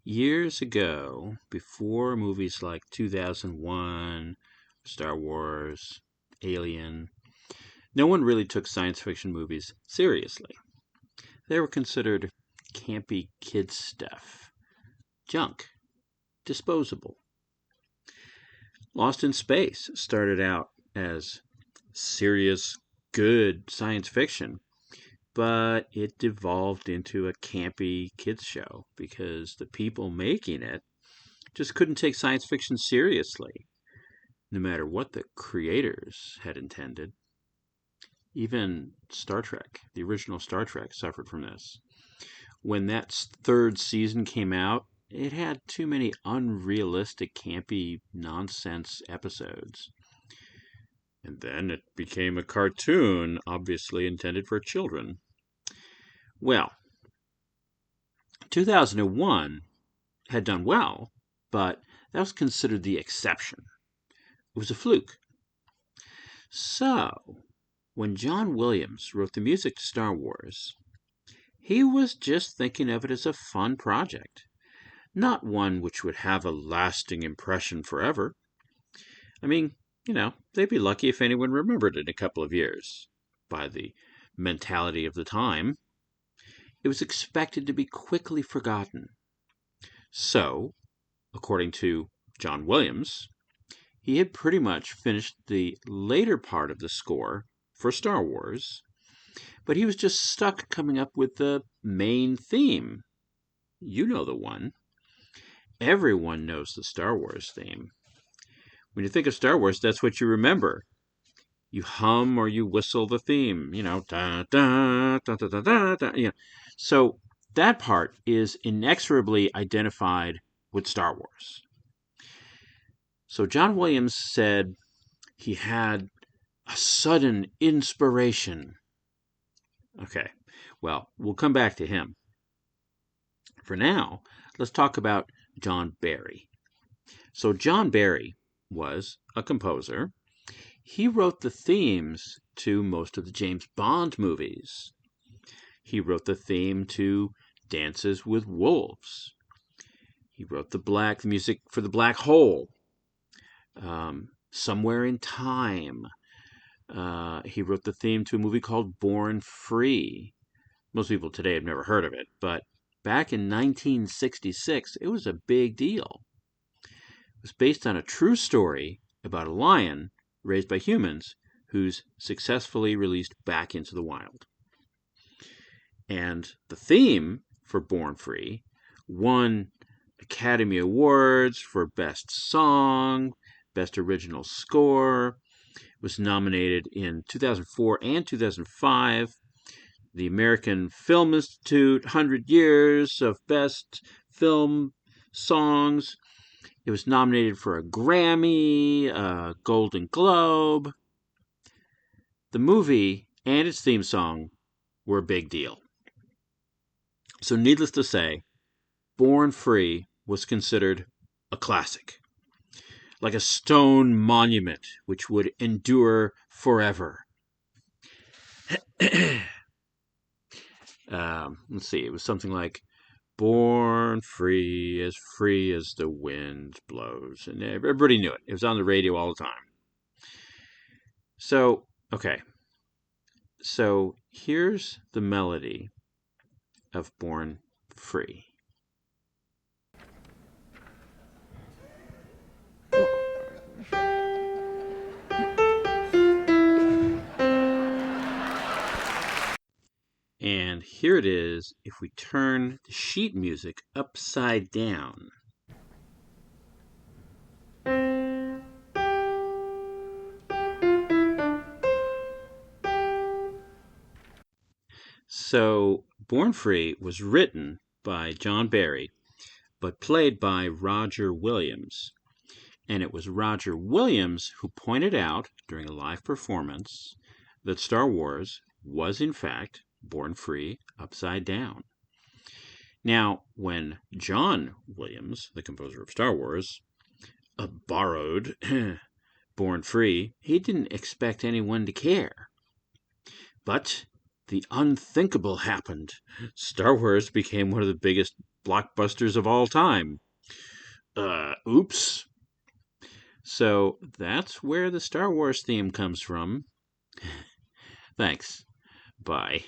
Years ago, before movies like 2001, Star Wars, Alien, no one really took science fiction movies seriously. They were considered campy kid stuff, junk, disposable. Lost in Space started out as serious, good science fiction, but it devolved into a campy kids show because the people making it just couldn't take science fiction seriously, no matter what the creators had intended. Even Star Trek, the original Star Trek, suffered from this. When that third season came out, it had too many unrealistic, campy, nonsense episodes. And then it became a cartoon, obviously intended for children. Well, 2001 had done well, but that was considered the exception. It was a fluke. So, when John Williams wrote the music to Star Wars, he was just thinking of it as a fun project, not one which would have a lasting impression forever. I mean, they'd be lucky if anyone remembered it in a couple of years. By the mentality of the time, it was expected to be quickly forgotten. So, according to John Williams, he had pretty much finished the later part of the score for Star Wars, but he was just stuck coming up with the main theme. You know the one. Everyone knows the Star Wars theme. When you think of Star Wars, that's what you remember. You hum or you whistle the theme, da da da da da da da. So that part is inexorably identified with Star Wars. So John Williams said he had a sudden inspiration. Okay, well, we'll come back to him. For now, let's talk about John Barry. So John Barry was a composer. He wrote the themes to most of the James Bond movies. He wrote the theme to Dances with Wolves. He wrote the music for The Black Hole, Somewhere in Time. He wrote the theme to a movie called Born Free. Most people today have never heard of it, but back in 1966, it was a big deal. It was based on a true story about a lion raised by humans who's successfully released back into the wild. And the theme for Born Free won Academy Awards for Best Song, Best Original Score. It was nominated in 2004 and 2005. The American Film Institute 100 Years of Best Film Songs. It was nominated for a Grammy, a Golden Globe. The movie and its theme song were a big deal. So needless to say, Born Free was considered a classic, like a stone monument which would endure forever. Let's see, it was something like, born free as the wind blows. And everybody knew it. It was on the radio all the time. So, okay. So here's the melody of Born Free. And here it is if we turn the sheet music upside down. So, Born Free was written by John Barry, but played by Roger Williams. And it was Roger Williams who pointed out during a live performance that Star Wars was, in fact, Born Free upside down. Now, when John Williams, the composer of Star Wars, borrowed Born Free, he didn't expect anyone to care. But The unthinkable happened. Star Wars became one of the biggest blockbusters of all time. Oops. So that's where the Star Wars theme comes from. Thanks. Bye.